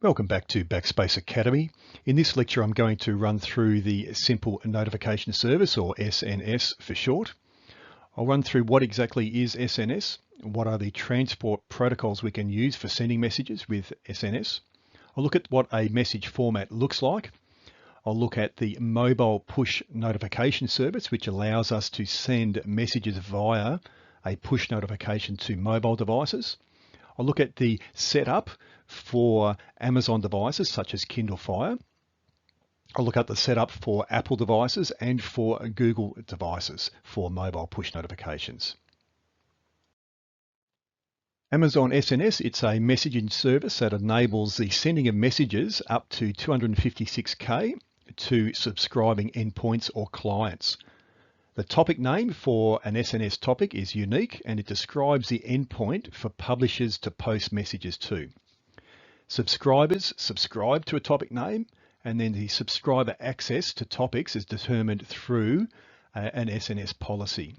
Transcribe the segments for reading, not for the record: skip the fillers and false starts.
Welcome back to Backspace Academy. In this lecture, I'm going to run through the Simple Notification Service, or SNS for short. I'll run through what exactly is SNS, what are the transport protocols we can use for sending messages with SNS. I'll look at what a message format looks like. I'll look at the mobile push notification service, which allows us to send messages via a push notification to mobile devices. I'll look at the setup for Amazon devices such as Kindle Fire. I'll look at the setup for Apple devices and for Google devices for mobile push notifications. Amazon SNS, it's a messaging service that enables the sending of messages up to 256K to subscribing endpoints or clients. The topic name for an SNS topic is unique, and it describes the endpoint for publishers to post messages to. Subscribers subscribe to a topic name, and then the subscriber access to topics is determined through an SNS policy.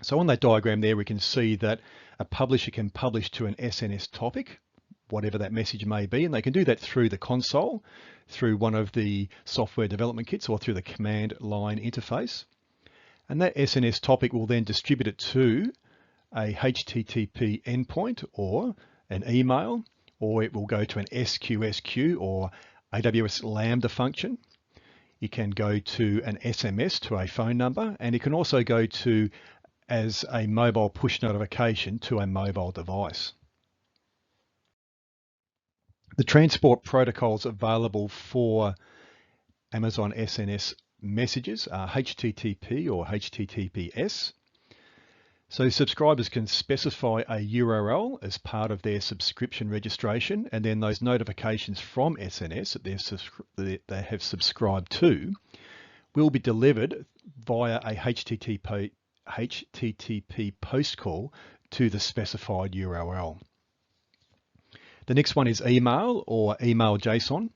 So on that diagram there, we can see that a publisher can publish to an SNS topic, whatever that message may be, and they can do that through the console, through one of the software development kits, or through the command line interface. And that SNS topic will then distribute it to a HTTP endpoint or an email, or it will go to an SQSQ or AWS Lambda function. It can go to an SMS to a phone number, and it can also go to as a mobile push notification to a mobile device. The transport protocols available for Amazon SNS messages are HTTP or HTTPS. So subscribers can specify a URL as part of their subscription registration, and then those notifications from SNS that they have subscribed to will be delivered via a HTTP post call to the specified URL. The next one is email or email JSON.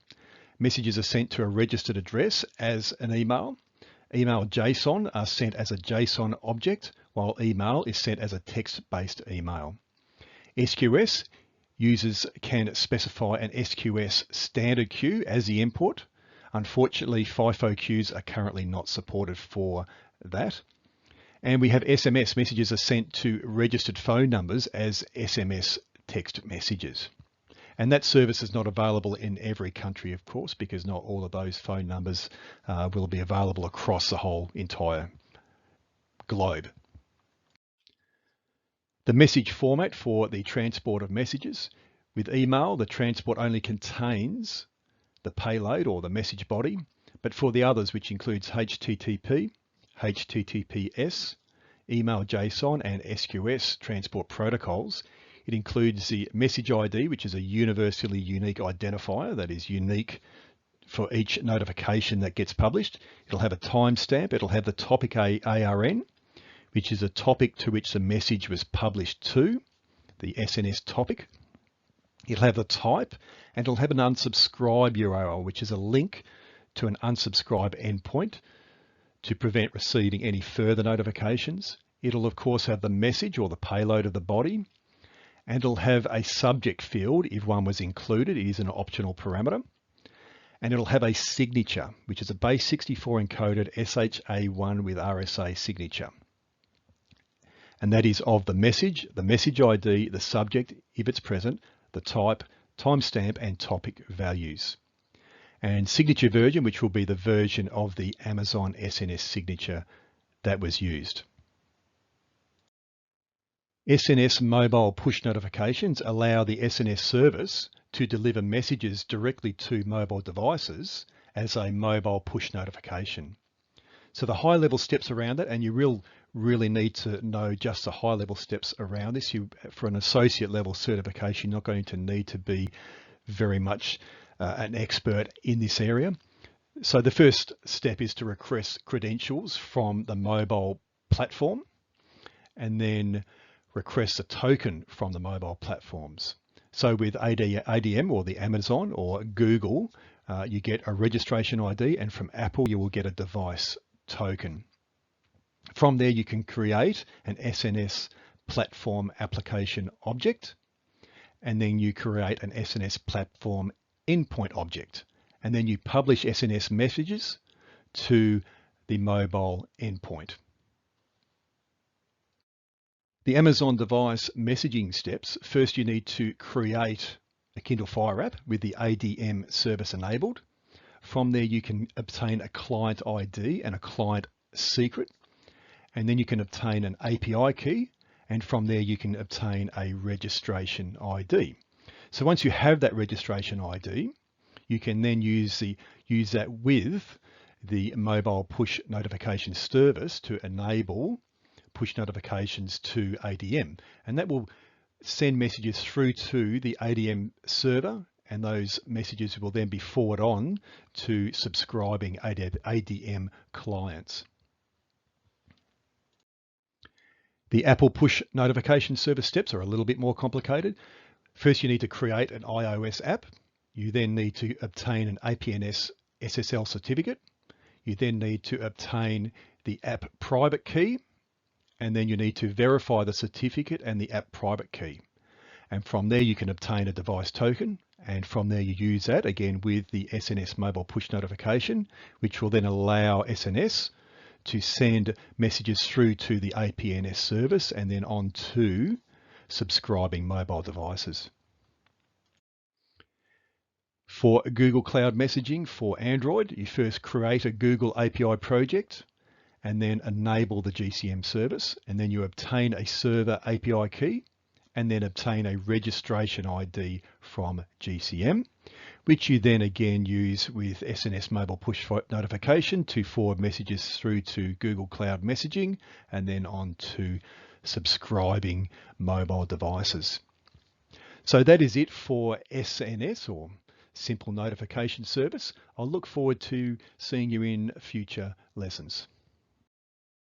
Messages are sent to a registered address as an email. Email JSON are sent as a JSON object, while email is sent as a text-based email. SQS users can specify an SQS standard queue as the input. Unfortunately, FIFO queues are currently not supported for that. And we have SMS. Messages are sent to registered phone numbers as SMS text messages. And that service is not available in every country, of course, because not all of those phone numbers will be available across the whole entire globe. The message format for the transport of messages. With email, the transport only contains the payload or the message body, but for the others, which includes HTTP, HTTPS, email JSON, and SQS transport protocols, it includes the message ID, which is a universally unique identifier that is unique for each notification that gets published. It'll have a timestamp. It'll have the topic ARN, which is a topic to which the message was published to, the SNS topic. It'll have the type, and it'll have an unsubscribe URL, which is a link to an unsubscribe endpoint to prevent receiving any further notifications. It'll of course have the message or the payload of the body, and it'll have a subject field if one was included. It is an optional parameter. And it'll have a signature, which is a base 64 encoded SHA-1 with RSA signature. And that is of the message ID, the subject, if it's present, the type, timestamp, and topic values. And signature version, which will be the version of the Amazon SNS signature that was used. SNS mobile push notifications allow the SNS service to deliver messages directly to mobile devices as a mobile push notification. So the high level steps around it, and you really need to know just the high level steps around this. For an associate level certification, you're not going to need to be very much an expert in this area. So the first step is to request credentials from the mobile platform, and then request a token from the mobile platforms. So with ADM or the Amazon or Google, you get a registration ID, and from Apple you will get a device token. From there you can create an SNS platform application object, and then you create an SNS platform endpoint object, and then you publish SNS messages to the mobile endpoint. The Amazon device messaging steps: first you need to create a Kindle Fire app with the ADM service enabled. From there you can obtain a client ID and a client secret, and then you can obtain an API key, and from there you can obtain a registration ID. So once you have that registration ID, you can then use that with the mobile push notification service to enable push notifications to ADM, and that will send messages through to the ADM server, and those messages will then be forwarded on to subscribing ADM clients. The Apple push notification service steps are a little bit more complicated. First, you need to create an iOS app. You then need to obtain an APNS SSL certificate. You then need to obtain the app private key, and then you need to verify the certificate and the app private key. And from there you can obtain a device token, and from there you use that again with the SNS mobile push notification, which will then allow SNS to send messages through to the APNS service and then on to subscribing mobile devices. For Google Cloud Messaging for Android, you first create a Google API project and then enable the GCM service, and then you obtain a server API key and then obtain a registration ID from GCM, which you then again use with SNS mobile push notification to forward messages through to Google Cloud Messaging and then on to subscribing mobile devices. So that is it for SNS, or Simple Notification Service. I'll look forward to seeing you in future lessons.